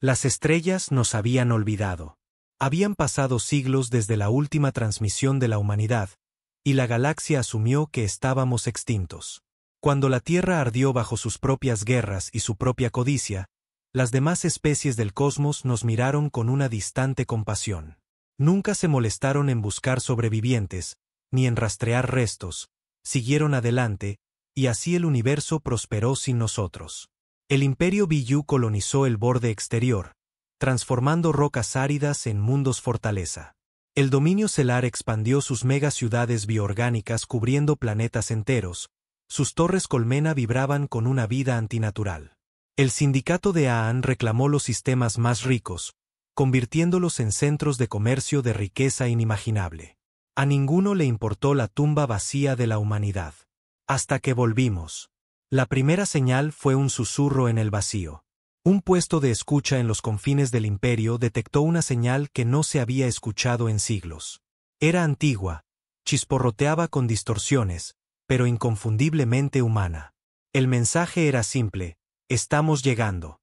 Las estrellas nos habían olvidado. Habían pasado siglos desde la última transmisión de la humanidad, y la galaxia asumió que estábamos extintos. Cuando la Tierra ardió bajo sus propias guerras y su propia codicia, las demás especies del cosmos nos miraron con una distante compasión. Nunca se molestaron en buscar sobrevivientes, ni en rastrear restos, siguieron adelante, y así el universo prosperó sin nosotros. El Imperio Biyu colonizó el borde exterior, transformando rocas áridas en mundos fortaleza. El dominio Celar expandió sus megaciudades bioorgánicas cubriendo planetas enteros, sus torres colmena vibraban con una vida antinatural. El sindicato de Aan reclamó los sistemas más ricos, convirtiéndolos en centros de comercio de riqueza inimaginable. A ninguno le importó la tumba vacía de la humanidad. Hasta que volvimos. La primera señal fue un susurro en el vacío. Un puesto de escucha en los confines del imperio detectó una señal que no se había escuchado en siglos. Era antigua, chisporroteaba con distorsiones, pero inconfundiblemente humana. El mensaje era simple: estamos llegando.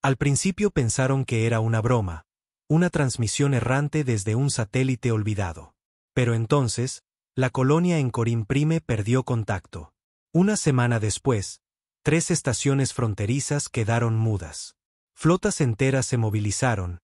Al principio pensaron que era una broma, una transmisión errante desde un satélite olvidado. Pero entonces, la colonia en Corim Prime perdió contacto. Una semana después, 3 estaciones fronterizas quedaron mudas. Flotas enteras se movilizaron,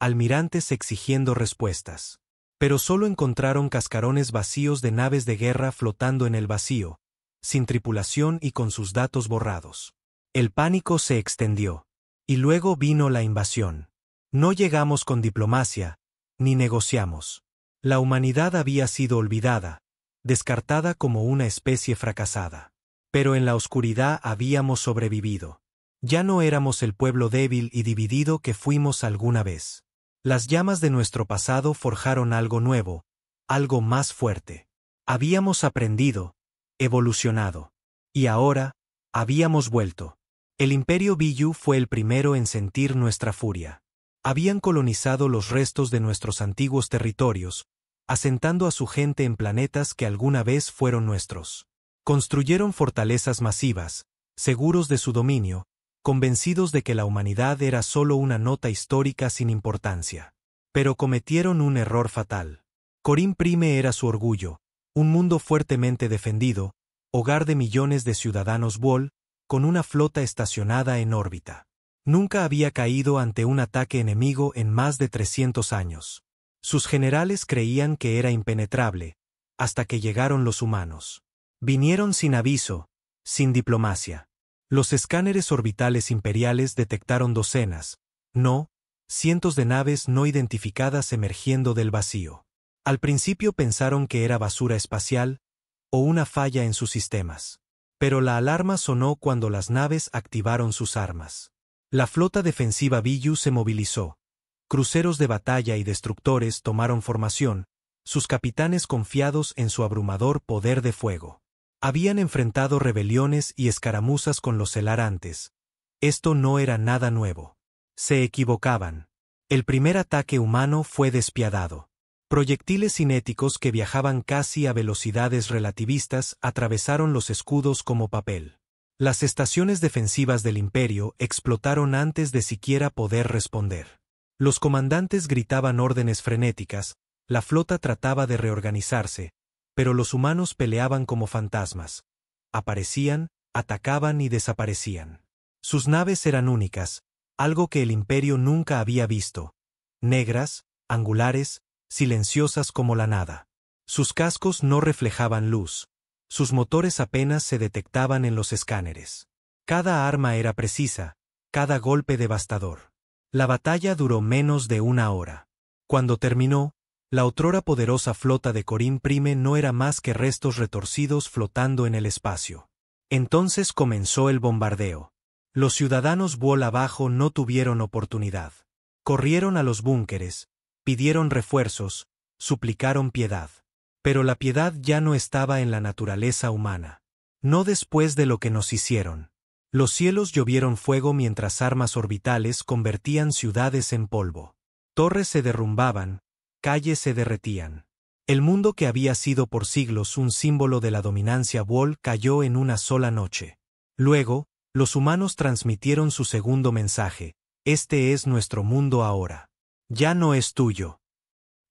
almirantes exigiendo respuestas. Pero solo encontraron cascarones vacíos de naves de guerra flotando en el vacío, sin tripulación y con sus datos borrados. El pánico se extendió. Y luego vino la invasión. No llegamos con diplomacia, ni negociamos. La humanidad había sido olvidada, descartada como una especie fracasada. Pero en la oscuridad habíamos sobrevivido. Ya no éramos el pueblo débil y dividido que fuimos alguna vez. Las llamas de nuestro pasado forjaron algo nuevo, algo más fuerte. Habíamos aprendido, evolucionado. Y ahora, habíamos vuelto. El Imperio Biyu fue el primero en sentir nuestra furia. Habían colonizado los restos de nuestros antiguos territorios, asentando a su gente en planetas que alguna vez fueron nuestros. Construyeron fortalezas masivas, seguros de su dominio, convencidos de que la humanidad era solo una nota histórica sin importancia. Pero cometieron un error fatal. Corim Prime era su orgullo, un mundo fuertemente defendido, hogar de millones de ciudadanos Wall, con una flota estacionada en órbita. Nunca había caído ante un ataque enemigo en más de 300 años. Sus generales creían que era impenetrable, hasta que llegaron los humanos. Vinieron sin aviso, sin diplomacia. Los escáneres orbitales imperiales detectaron docenas, no, cientos de naves no identificadas emergiendo del vacío. Al principio pensaron que era basura espacial, o una falla en sus sistemas. Pero la alarma sonó cuando las naves activaron sus armas. La flota defensiva Biyu se movilizó. Cruceros de batalla y destructores tomaron formación, sus capitanes confiados en su abrumador poder de fuego. Habían enfrentado rebeliones y escaramuzas con los Celar antes. Esto no era nada nuevo. Se equivocaban. El primer ataque humano fue despiadado. Proyectiles cinéticos que viajaban casi a velocidades relativistas atravesaron los escudos como papel. Las estaciones defensivas del Imperio explotaron antes de siquiera poder responder. Los comandantes gritaban órdenes frenéticas, la flota trataba de reorganizarse, pero los humanos peleaban como fantasmas. Aparecían, atacaban y desaparecían. Sus naves eran únicas, algo que el Imperio nunca había visto. Negras, angulares, silenciosas como la nada. Sus cascos no reflejaban luz. Sus motores apenas se detectaban en los escáneres. Cada arma era precisa, cada golpe devastador. La batalla duró menos de una hora. Cuando terminó, la otrora poderosa flota de Corim Prime no era más que restos retorcidos flotando en el espacio. Entonces comenzó el bombardeo. Los ciudadanos Wall abajo no tuvieron oportunidad. Corrieron a los búnkeres, pidieron refuerzos, suplicaron piedad. Pero la piedad ya no estaba en la naturaleza humana. No después de lo que nos hicieron. Los cielos llovieron fuego mientras armas orbitales convertían ciudades en polvo. Torres se derrumbaban, calles se derretían. El mundo que había sido por siglos un símbolo de la dominancia Wall cayó en una sola noche. Luego, los humanos transmitieron su segundo mensaje: Este es nuestro mundo ahora. Ya no es tuyo.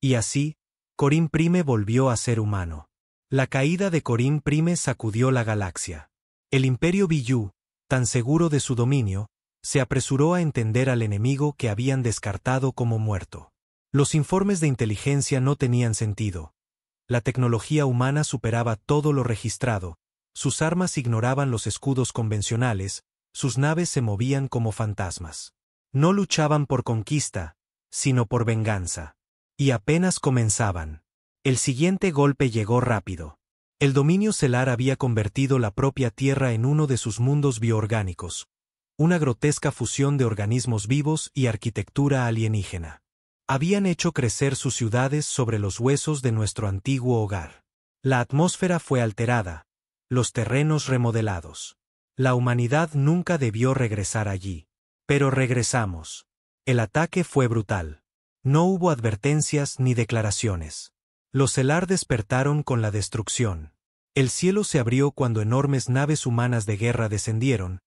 Y así, Corín Prime volvió a ser humano. La caída de Corín Prime sacudió la galaxia. El Imperio Biyú, tan seguro de su dominio, se apresuró a entender al enemigo que habían descartado como muerto. Los informes de inteligencia no tenían sentido. La tecnología humana superaba todo lo registrado, sus armas ignoraban los escudos convencionales, sus naves se movían como fantasmas. No luchaban por conquista, sino por venganza. Y apenas comenzaban. El siguiente golpe llegó rápido. El dominio celar había convertido la propia Tierra en uno de sus mundos bioorgánicos, una grotesca fusión de organismos vivos y arquitectura alienígena. Habían hecho crecer sus ciudades sobre los huesos de nuestro antiguo hogar. La atmósfera fue alterada, los terrenos remodelados. La humanidad nunca debió regresar allí. Pero regresamos. El ataque fue brutal. No hubo advertencias ni declaraciones. Los Celar despertaron con la destrucción. El cielo se abrió cuando enormes naves humanas de guerra descendieron,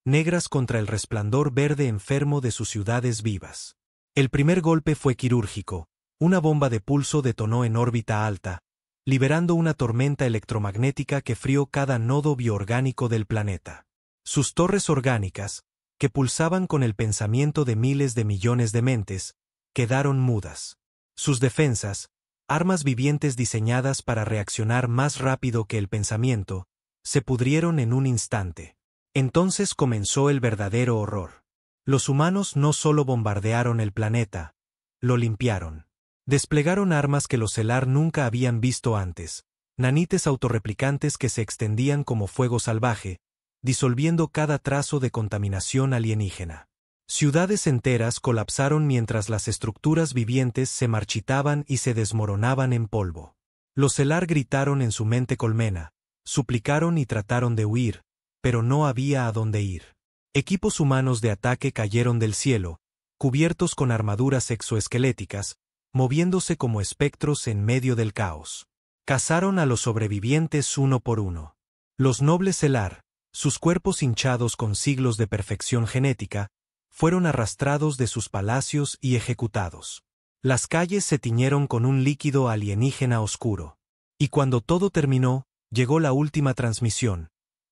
negras contra el resplandor verde enfermo de sus ciudades vivas. El primer golpe fue quirúrgico, una bomba de pulso detonó en órbita alta, liberando una tormenta electromagnética que frió cada nodo bioorgánico del planeta. Sus torres orgánicas, que pulsaban con el pensamiento de miles de millones de mentes, quedaron mudas. Sus defensas, armas vivientes diseñadas para reaccionar más rápido que el pensamiento, se pudrieron en un instante. Entonces comenzó el verdadero horror. Los humanos no solo bombardearon el planeta, lo limpiaron. Desplegaron armas que los Celar nunca habían visto antes, nanites autorreplicantes que se extendían como fuego salvaje, disolviendo cada trazo de contaminación alienígena. Ciudades enteras colapsaron mientras las estructuras vivientes se marchitaban y se desmoronaban en polvo. Los Celar gritaron en su mente colmena, suplicaron y trataron de huir, pero no había a dónde ir. Equipos humanos de ataque cayeron del cielo, cubiertos con armaduras exoesqueléticas, moviéndose como espectros en medio del caos. Cazaron a los sobrevivientes uno por uno. Los nobles Celar, sus cuerpos hinchados con siglos de perfección genética, fueron arrastrados de sus palacios y ejecutados. Las calles se tiñeron con un líquido alienígena oscuro. Y cuando todo terminó, llegó la última transmisión.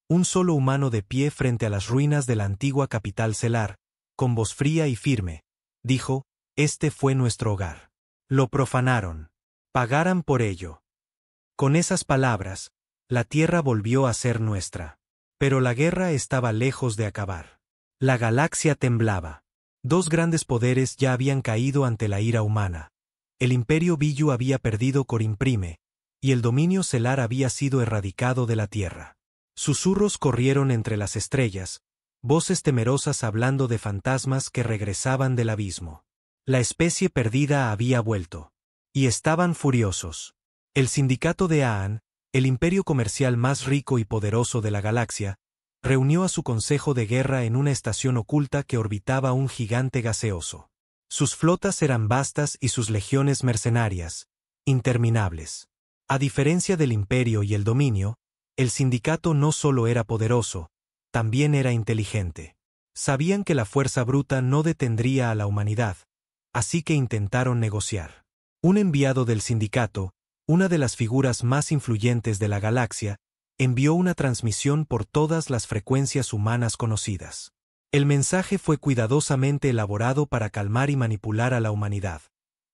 Un solo humano de pie frente a las ruinas de la antigua capital Celar, con voz fría y firme, dijo: «Este fue nuestro hogar. Lo profanaron. Pagaran por ello». Con esas palabras, la tierra volvió a ser nuestra. Pero la guerra estaba lejos de acabar. La galaxia temblaba. Dos grandes poderes ya habían caído ante la ira humana. El Imperio Biyú había perdido Corín Prime, y el dominio Celar había sido erradicado de la Tierra. Susurros corrieron entre las estrellas, voces temerosas hablando de fantasmas que regresaban del abismo. La especie perdida había vuelto. Y estaban furiosos. El sindicato de Aan, el imperio comercial más rico y poderoso de la galaxia, reunió a su consejo de guerra en una estación oculta que orbitaba un gigante gaseoso. Sus flotas eran vastas y sus legiones mercenarias, interminables. A diferencia del imperio y el dominio, el sindicato no solo era poderoso, también era inteligente. Sabían que la fuerza bruta no detendría a la humanidad, así que intentaron negociar. Un enviado del sindicato, una de las figuras más influyentes de la galaxia, envió una transmisión por todas las frecuencias humanas conocidas. El mensaje fue cuidadosamente elaborado para calmar y manipular a la humanidad.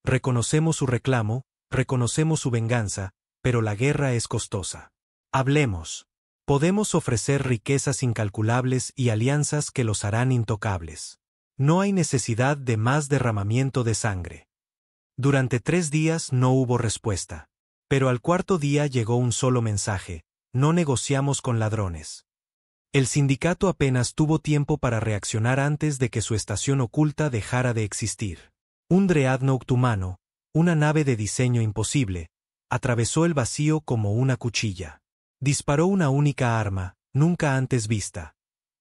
Reconocemos su reclamo, reconocemos su venganza, pero la guerra es costosa. Hablemos. Podemos ofrecer riquezas incalculables y alianzas que los harán intocables. No hay necesidad de más derramamiento de sangre. Durante 3 días no hubo respuesta. Pero al cuarto día llegó un solo mensaje: no negociamos con ladrones. El sindicato apenas tuvo tiempo para reaccionar antes de que su estación oculta dejara de existir. Un dreadnought humano, una nave de diseño imposible, atravesó el vacío como una cuchilla. Disparó una única arma, nunca antes vista.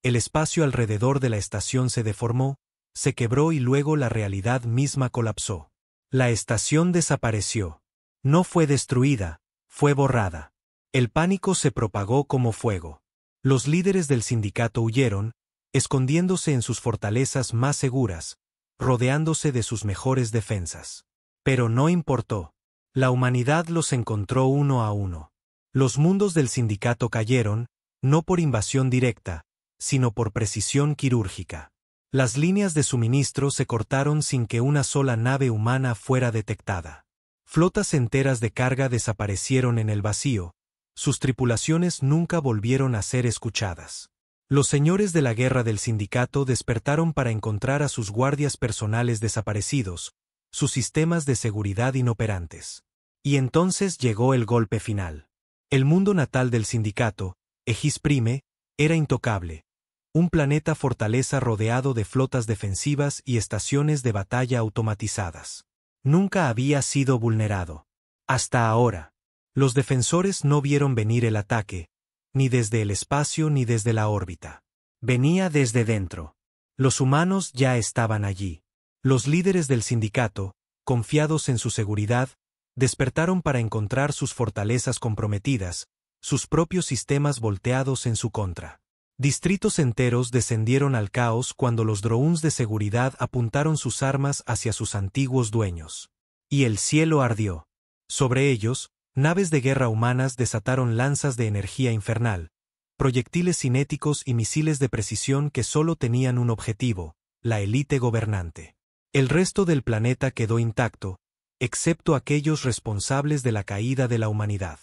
El espacio alrededor de la estación se deformó, se quebró y luego la realidad misma colapsó. La estación desapareció. No fue destruida, fue borrada. El pánico se propagó como fuego. Los líderes del sindicato huyeron, escondiéndose en sus fortalezas más seguras, rodeándose de sus mejores defensas. Pero no importó. La humanidad los encontró uno a uno. Los mundos del sindicato cayeron, no por invasión directa, sino por precisión quirúrgica. Las líneas de suministro se cortaron sin que una sola nave humana fuera detectada. Flotas enteras de carga desaparecieron en el vacío, sus tripulaciones nunca volvieron a ser escuchadas. Los señores de la guerra del sindicato despertaron para encontrar a sus guardias personales desaparecidos, sus sistemas de seguridad inoperantes. Y entonces llegó el golpe final. El mundo natal del sindicato, Aegis Prime, era intocable. Un planeta fortaleza rodeado de flotas defensivas y estaciones de batalla automatizadas. Nunca había sido vulnerado. Hasta ahora. Los defensores no vieron venir el ataque, ni desde el espacio ni desde la órbita. Venía desde dentro. Los humanos ya estaban allí. Los líderes del sindicato, confiados en su seguridad, despertaron para encontrar sus fortalezas comprometidas, sus propios sistemas volteados en su contra. Distritos enteros descendieron al caos cuando los drones de seguridad apuntaron sus armas hacia sus antiguos dueños. Y el cielo ardió. Sobre ellos, naves de guerra humanas desataron lanzas de energía infernal, proyectiles cinéticos y misiles de precisión que solo tenían un objetivo, la élite gobernante. El resto del planeta quedó intacto, excepto aquellos responsables de la caída de la humanidad.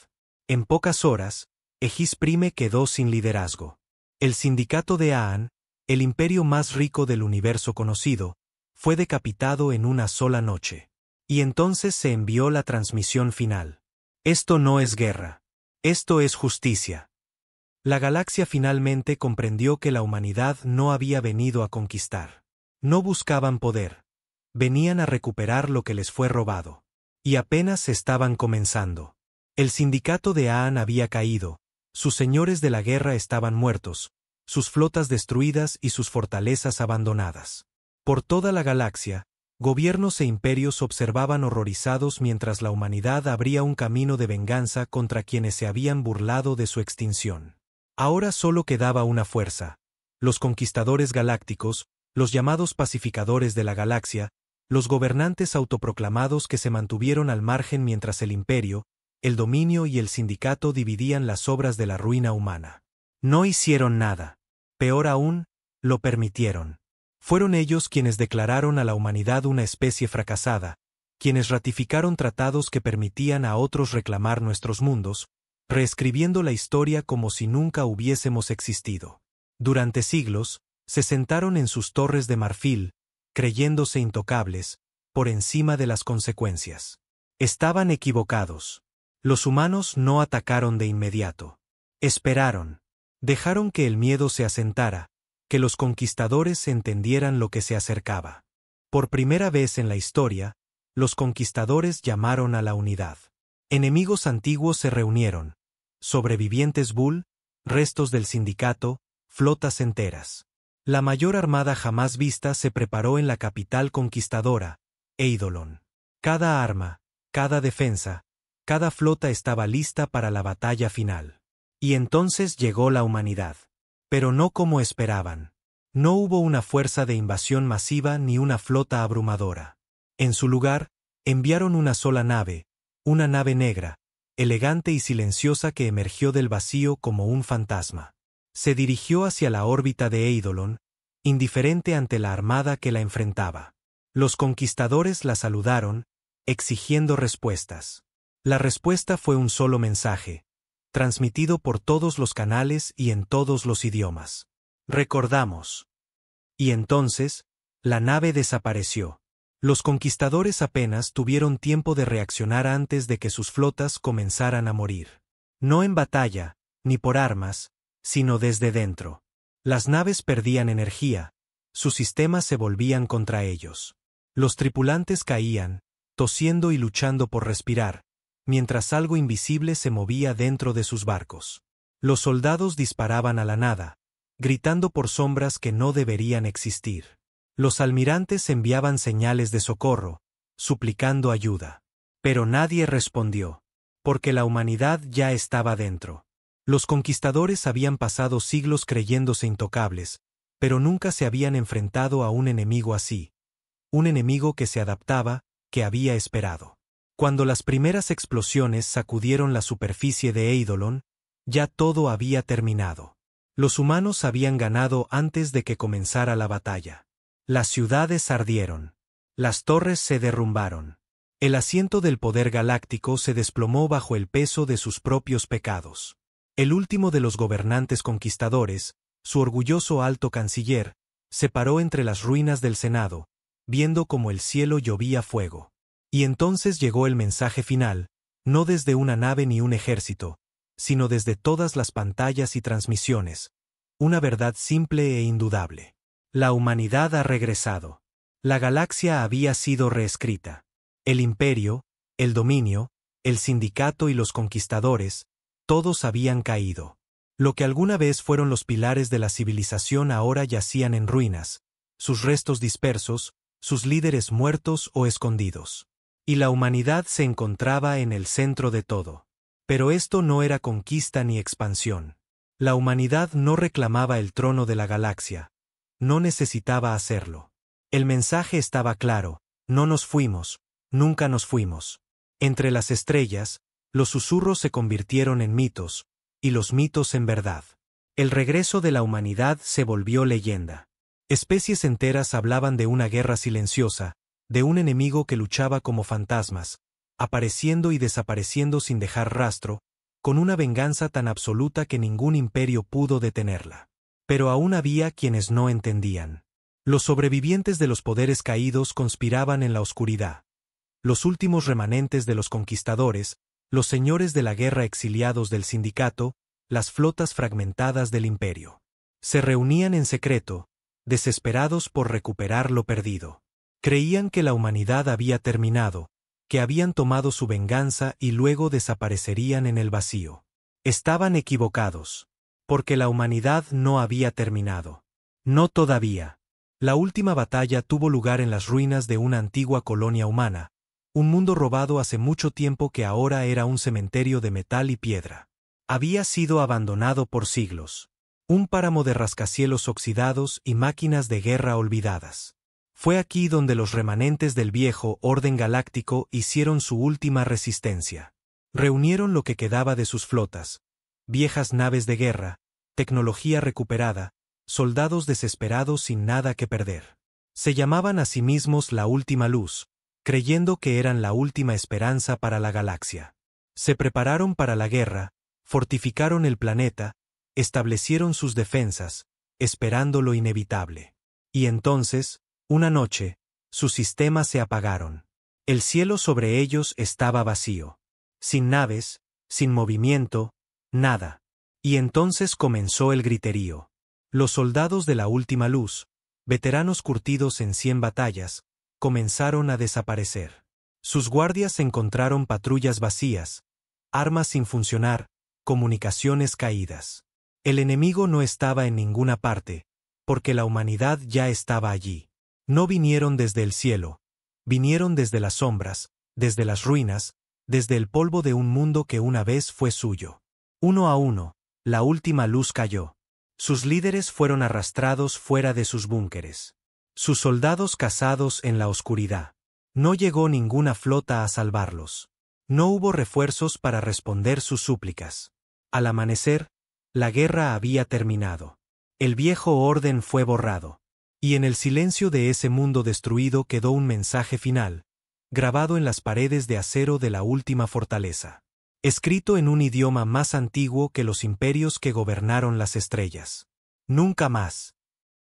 En pocas horas, Aegis Prime quedó sin liderazgo. El sindicato de Aan, el imperio más rico del universo conocido, fue decapitado en una sola noche. Y entonces se envió la transmisión final. Esto no es guerra. Esto es justicia. La galaxia finalmente comprendió que la humanidad no había venido a conquistar. No buscaban poder. Venían a recuperar lo que les fue robado. Y apenas estaban comenzando. El sindicato de Aan había caído, sus señores de la guerra estaban muertos, sus flotas destruidas y sus fortalezas abandonadas. Por toda la galaxia, gobiernos e imperios observaban horrorizados mientras la humanidad abría un camino de venganza contra quienes se habían burlado de su extinción. Ahora solo quedaba una fuerza: los conquistadores galácticos, los llamados pacificadores de la galaxia, los gobernantes autoproclamados que se mantuvieron al margen mientras el imperio, el dominio y el sindicato dividían las obras de la ruina humana. No hicieron nada. Peor aún, lo permitieron. Fueron ellos quienes declararon a la humanidad una especie fracasada, quienes ratificaron tratados que permitían a otros reclamar nuestros mundos, reescribiendo la historia como si nunca hubiésemos existido. Durante siglos, se sentaron en sus torres de marfil, creyéndose intocables, por encima de las consecuencias. Estaban equivocados. Los humanos no atacaron de inmediato. Esperaron. Dejaron que el miedo se asentara, que los conquistadores entendieran lo que se acercaba. Por primera vez en la historia, los conquistadores llamaron a la unidad. Enemigos antiguos se reunieron. Sobrevivientes Bull, restos del sindicato, flotas enteras. La mayor armada jamás vista se preparó en la capital conquistadora, Eidolon. Cada arma, cada defensa, cada flota estaba lista para la batalla final. Y entonces llegó la humanidad. Pero no como esperaban. No hubo una fuerza de invasión masiva ni una flota abrumadora. En su lugar, enviaron una sola nave, una nave negra, elegante y silenciosa que emergió del vacío como un fantasma. Se dirigió hacia la órbita de Eidolon, indiferente ante la armada que la enfrentaba. Los conquistadores la saludaron, exigiendo respuestas. La respuesta fue un solo mensaje, transmitido por todos los canales y en todos los idiomas. Recordamos. Y entonces, la nave desapareció. Los conquistadores apenas tuvieron tiempo de reaccionar antes de que sus flotas comenzaran a morir. No en batalla, ni por armas, sino desde dentro. Las naves perdían energía, sus sistemas se volvían contra ellos. Los tripulantes caían, tosiendo y luchando por respirar, mientras algo invisible se movía dentro de sus barcos. Los soldados disparaban a la nada, gritando por sombras que no deberían existir. Los almirantes enviaban señales de socorro, suplicando ayuda. Pero nadie respondió, porque la humanidad ya estaba dentro. Los conquistadores habían pasado siglos creyéndose intocables, pero nunca se habían enfrentado a un enemigo así. Un enemigo que se adaptaba, que había esperado. Cuando las primeras explosiones sacudieron la superficie de Eidolon, ya todo había terminado. Los humanos habían ganado antes de que comenzara la batalla. Las ciudades ardieron. Las torres se derrumbaron. El asiento del poder galáctico se desplomó bajo el peso de sus propios pecados. El último de los gobernantes conquistadores, su orgulloso alto canciller, se paró entre las ruinas del Senado, viendo cómo el cielo llovía fuego. Y entonces llegó el mensaje final, no desde una nave ni un ejército, sino desde todas las pantallas y transmisiones, una verdad simple e indudable. La humanidad ha regresado. La galaxia había sido reescrita. El imperio, el dominio, el sindicato y los conquistadores, todos habían caído. Lo que alguna vez fueron los pilares de la civilización ahora yacían en ruinas, sus restos dispersos, sus líderes muertos o escondidos. Y la humanidad se encontraba en el centro de todo. Pero esto no era conquista ni expansión. La humanidad no reclamaba el trono de la galaxia. No necesitaba hacerlo. El mensaje estaba claro: no nos fuimos, nunca nos fuimos. Entre las estrellas, los susurros se convirtieron en mitos, y los mitos en verdad. El regreso de la humanidad se volvió leyenda. Especies enteras hablaban de una guerra silenciosa, de un enemigo que luchaba como fantasmas, apareciendo y desapareciendo sin dejar rastro, con una venganza tan absoluta que ningún imperio pudo detenerla. Pero aún había quienes no entendían. Los sobrevivientes de los poderes caídos conspiraban en la oscuridad. Los últimos remanentes de los conquistadores, los señores de la guerra exiliados del sindicato, las flotas fragmentadas del imperio. Se reunían en secreto, desesperados por recuperar lo perdido. Creían que la humanidad había terminado, que habían tomado su venganza y luego desaparecerían en el vacío. Estaban equivocados, porque la humanidad no había terminado. No todavía. La última batalla tuvo lugar en las ruinas de una antigua colonia humana, un mundo robado hace mucho tiempo que ahora era un cementerio de metal y piedra. Había sido abandonado por siglos. Un páramo de rascacielos oxidados y máquinas de guerra olvidadas. Fue aquí donde los remanentes del viejo orden galáctico hicieron su última resistencia. Reunieron lo que quedaba de sus flotas, viejas naves de guerra, tecnología recuperada, soldados desesperados sin nada que perder. Se llamaban a sí mismos la última luz, creyendo que eran la última esperanza para la galaxia. Se prepararon para la guerra, fortificaron el planeta, establecieron sus defensas, esperando lo inevitable. Y entonces, una noche, sus sistemas se apagaron. El cielo sobre ellos estaba vacío. Sin naves, sin movimiento, nada. Y entonces comenzó el griterío. Los soldados de la última luz, veteranos curtidos en 100 batallas, comenzaron a desaparecer. Sus guardias encontraron patrullas vacías, armas sin funcionar, comunicaciones caídas. El enemigo no estaba en ninguna parte, porque la humanidad ya estaba allí. No vinieron desde el cielo, vinieron desde las sombras, desde las ruinas, desde el polvo de un mundo que una vez fue suyo. Uno a uno, la última luz cayó. Sus líderes fueron arrastrados fuera de sus búnkeres. Sus soldados cazados en la oscuridad. No llegó ninguna flota a salvarlos. No hubo refuerzos para responder sus súplicas. Al amanecer, la guerra había terminado. El viejo orden fue borrado. Y en el silencio de ese mundo destruido quedó un mensaje final, grabado en las paredes de acero de la última fortaleza. Escrito en un idioma más antiguo que los imperios que gobernaron las estrellas. Nunca más.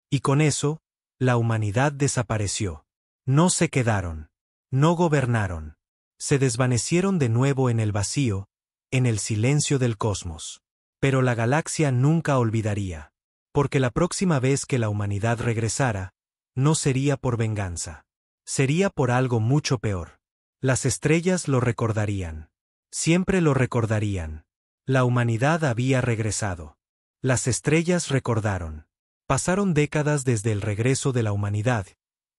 Y con eso, la humanidad desapareció. No se quedaron. No gobernaron. Se desvanecieron de nuevo en el vacío, en el silencio del cosmos. Pero la galaxia nunca olvidaría. Porque la próxima vez que la humanidad regresara, no sería por venganza. Sería por algo mucho peor. Las estrellas lo recordarían. Siempre lo recordarían. La humanidad había regresado. Las estrellas recordaron. Pasaron décadas desde el regreso de la humanidad,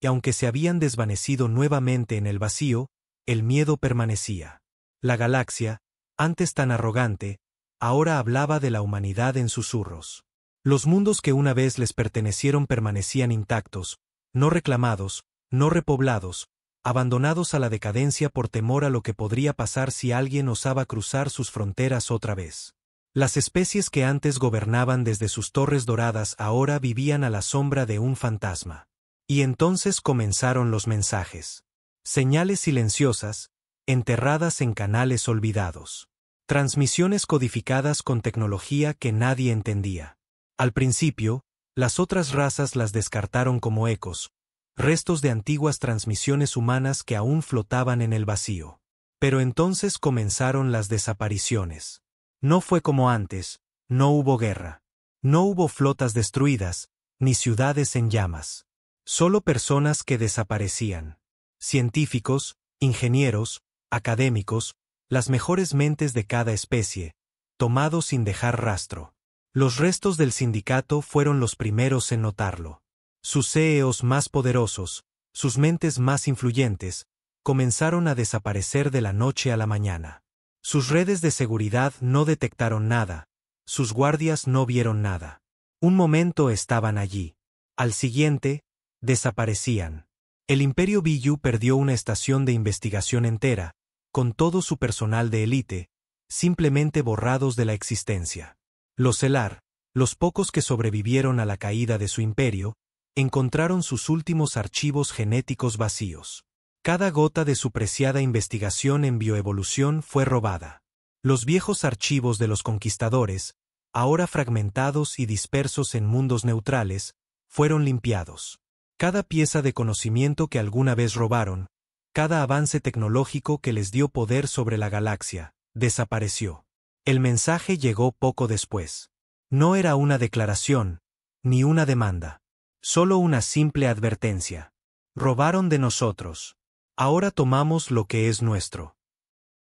y aunque se habían desvanecido nuevamente en el vacío, el miedo permanecía. La galaxia, antes tan arrogante, ahora hablaba de la humanidad en susurros. Los mundos que una vez les pertenecieron permanecían intactos, no reclamados, no repoblados, abandonados a la decadencia por temor a lo que podría pasar si alguien osaba cruzar sus fronteras otra vez. Las especies que antes gobernaban desde sus torres doradas ahora vivían a la sombra de un fantasma. Y entonces comenzaron los mensajes. Señales silenciosas, enterradas en canales olvidados. Transmisiones codificadas con tecnología que nadie entendía. Al principio, las otras razas las descartaron como ecos, restos de antiguas transmisiones humanas que aún flotaban en el vacío. Pero entonces comenzaron las desapariciones. No fue como antes, no hubo guerra. No hubo flotas destruidas, ni ciudades en llamas. Solo personas que desaparecían. Científicos, ingenieros, académicos, las mejores mentes de cada especie, tomados sin dejar rastro. Los restos del sindicato fueron los primeros en notarlo. Sus CEOs más poderosos, sus mentes más influyentes, comenzaron a desaparecer de la noche a la mañana. Sus redes de seguridad no detectaron nada, sus guardias no vieron nada. Un momento estaban allí. Al siguiente, desaparecían. El Imperio Biyu perdió una estación de investigación entera, con todo su personal de élite, simplemente borrados de la existencia. Los Elar, los pocos que sobrevivieron a la caída de su imperio, encontraron sus últimos archivos genéticos vacíos. Cada gota de su preciada investigación en bioevolución fue robada. Los viejos archivos de los conquistadores, ahora fragmentados y dispersos en mundos neutrales, fueron limpiados. Cada pieza de conocimiento que alguna vez robaron, cada avance tecnológico que les dio poder sobre la galaxia, desapareció. El mensaje llegó poco después. No era una declaración, ni una demanda. Solo una simple advertencia. Robaron de nosotros. Ahora tomamos lo que es nuestro.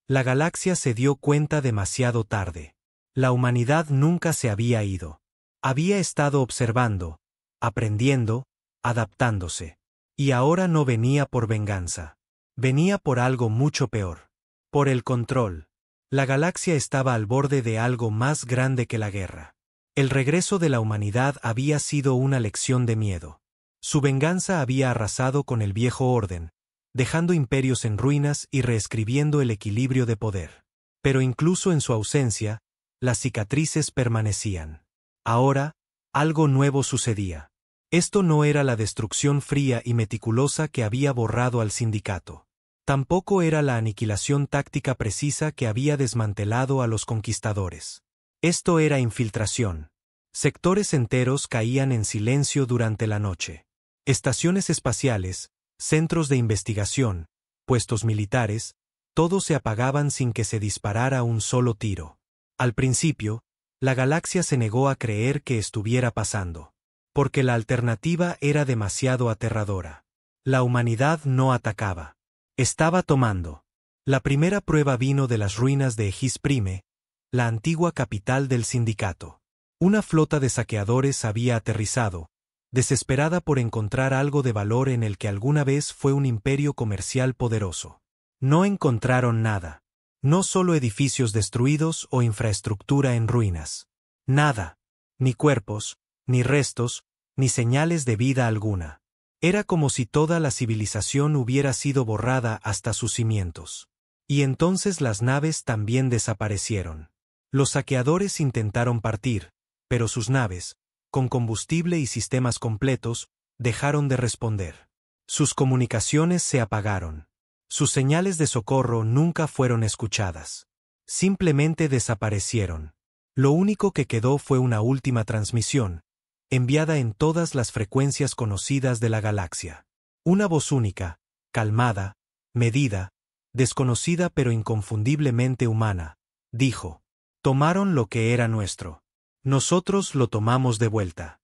La galaxia se dio cuenta demasiado tarde. La humanidad nunca se había ido. Había estado observando, aprendiendo, adaptándose. Y ahora no venía por venganza. Venía por algo mucho peor. Por el control. La galaxia estaba al borde de algo más grande que la guerra. El regreso de la humanidad había sido una lección de miedo. Su venganza había arrasado con el viejo orden, dejando imperios en ruinas y reescribiendo el equilibrio de poder. Pero incluso en su ausencia, las cicatrices permanecían. Ahora, algo nuevo sucedía. Esto no era la destrucción fría y meticulosa que había borrado al sindicato. Tampoco era la aniquilación táctica precisa que había desmantelado a los conquistadores. Esto era infiltración. Sectores enteros caían en silencio durante la noche. Estaciones espaciales, centros de investigación, puestos militares, todos se apagaban sin que se disparara un solo tiro. Al principio, la galaxia se negó a creer que estuviera pasando. Porque la alternativa era demasiado aterradora. La humanidad no atacaba. Estaba tomando. La primera prueba vino de las ruinas de Egis Prime, la antigua capital del sindicato. Una flota de saqueadores había aterrizado, desesperada por encontrar algo de valor en el que alguna vez fue un imperio comercial poderoso. No encontraron nada. No solo edificios destruidos o infraestructura en ruinas. Nada. Ni cuerpos, ni restos, ni señales de vida alguna. Era como si toda la civilización hubiera sido borrada hasta sus cimientos. Y entonces las naves también desaparecieron. Los saqueadores intentaron partir, pero sus naves, con combustible y sistemas completos, dejaron de responder. Sus comunicaciones se apagaron. Sus señales de socorro nunca fueron escuchadas. Simplemente desaparecieron. Lo único que quedó fue una última transmisión, enviada en todas las frecuencias conocidas de la galaxia. Una voz única, calmada, medida, desconocida pero inconfundiblemente humana, dijo: «Tomaron lo que era nuestro. Nosotros lo tomamos de vuelta».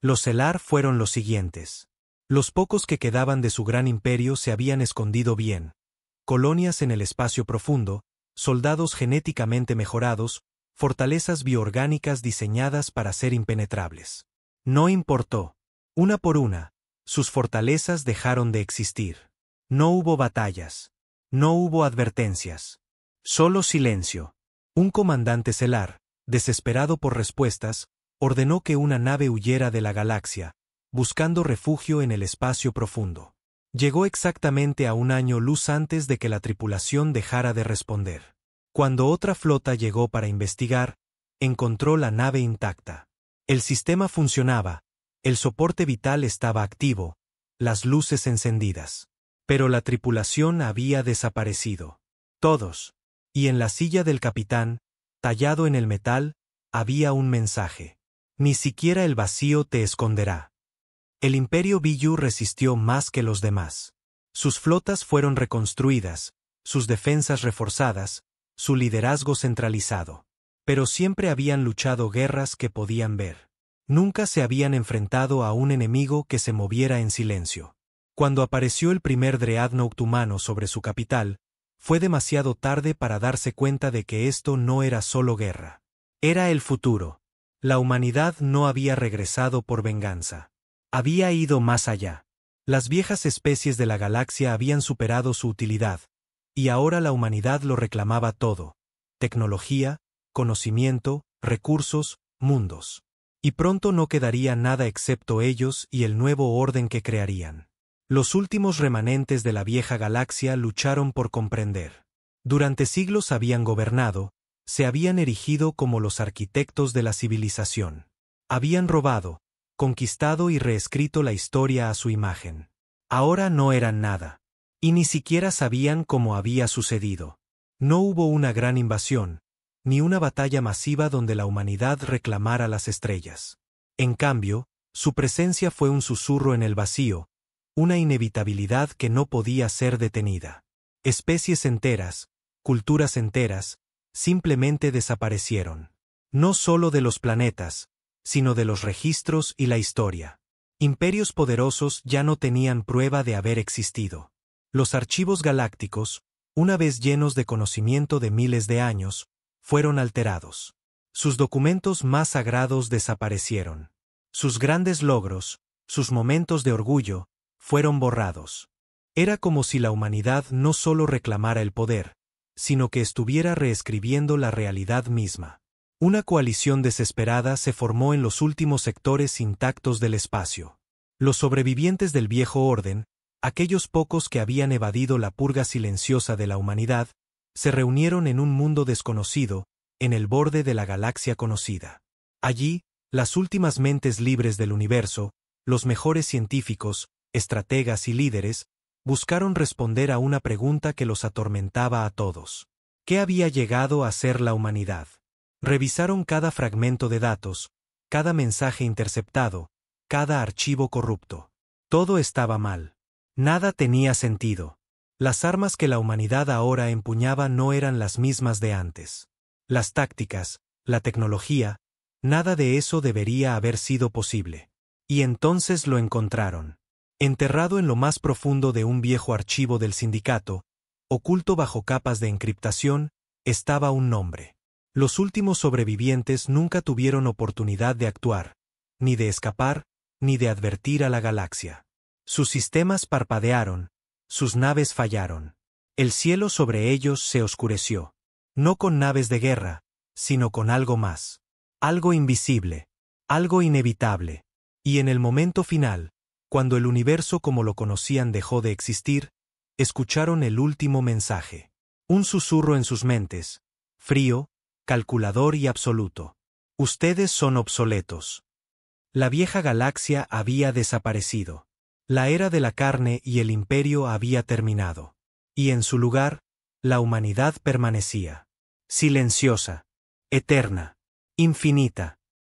Los Elar fueron los siguientes. Los pocos que quedaban de su gran imperio se habían escondido bien. Colonias en el espacio profundo, soldados genéticamente mejorados, fortalezas bioorgánicas diseñadas para ser impenetrables. No importó. Una por una, sus fortalezas dejaron de existir. No hubo batallas. No hubo advertencias. Solo silencio. Un comandante Selar, desesperado por respuestas, ordenó que una nave huyera de la galaxia, buscando refugio en el espacio profundo. Llegó exactamente a un año luz antes de que la tripulación dejara de responder. Cuando otra flota llegó para investigar, encontró la nave intacta. El sistema funcionaba, el soporte vital estaba activo, las luces encendidas. Pero la tripulación había desaparecido. Todos. Y en la silla del capitán, tallado en el metal, había un mensaje. Ni siquiera el vacío te esconderá. El Imperio Biyuu resistió más que los demás. Sus flotas fueron reconstruidas, sus defensas reforzadas, su liderazgo centralizado. Pero siempre habían luchado guerras que podían ver. Nunca se habían enfrentado a un enemigo que se moviera en silencio. Cuando apareció el primer dreadnought humano sobre su capital, fue demasiado tarde para darse cuenta de que esto no era solo guerra. Era el futuro. La humanidad no había regresado por venganza. Había ido más allá. Las viejas especies de la galaxia habían superado su utilidad, y ahora la humanidad lo reclamaba todo: tecnología, conocimiento, recursos, mundos. Y pronto no quedaría nada excepto ellos y el nuevo orden que crearían. Los últimos remanentes de la vieja galaxia lucharon por comprender. Durante siglos habían gobernado, se habían erigido como los arquitectos de la civilización. Habían robado, conquistado y reescrito la historia a su imagen. Ahora no eran nada. Y ni siquiera sabían cómo había sucedido. No hubo una gran invasión, ni una batalla masiva donde la humanidad reclamara las estrellas. En cambio, su presencia fue un susurro en el vacío, una inevitabilidad que no podía ser detenida. Especies enteras, culturas enteras, simplemente desaparecieron. No solo de los planetas, sino de los registros y la historia. Imperios poderosos ya no tenían prueba de haber existido. Los archivos galácticos, una vez llenos de conocimiento de miles de años, fueron alterados. Sus documentos más sagrados desaparecieron. Sus grandes logros, sus momentos de orgullo, fueron borrados. Era como si la humanidad no solo reclamara el poder, sino que estuviera reescribiendo la realidad misma. Una coalición desesperada se formó en los últimos sectores intactos del espacio. Los sobrevivientes del viejo orden, aquellos pocos que habían evadido la purga silenciosa de la humanidad, se reunieron en un mundo desconocido, en el borde de la galaxia conocida. Allí, las últimas mentes libres del universo, los mejores científicos, estrategas y líderes, buscaron responder a una pregunta que los atormentaba a todos. ¿Qué había llegado a ser la humanidad? Revisaron cada fragmento de datos, cada mensaje interceptado, cada archivo corrupto. Todo estaba mal. Nada tenía sentido. Las armas que la humanidad ahora empuñaba no eran las mismas de antes. Las tácticas, la tecnología, nada de eso debería haber sido posible. Y entonces lo encontraron. Enterrado en lo más profundo de un viejo archivo del sindicato, oculto bajo capas de encriptación, estaba un nombre. Los últimos sobrevivientes nunca tuvieron oportunidad de actuar, ni de escapar, ni de advertir a la galaxia. Sus sistemas parpadearon, sus naves fallaron. El cielo sobre ellos se oscureció. No con naves de guerra, sino con algo más. Algo invisible, algo inevitable. Y en el momento final, cuando el universo como lo conocían dejó de existir, escucharon el último mensaje. Un susurro en sus mentes, frío, calculador y absoluto. Ustedes son obsoletos. La vieja galaxia había desaparecido. La era de la carne y el imperio había terminado. Y en su lugar, la humanidad permanecía. Silenciosa, eterna, infinita.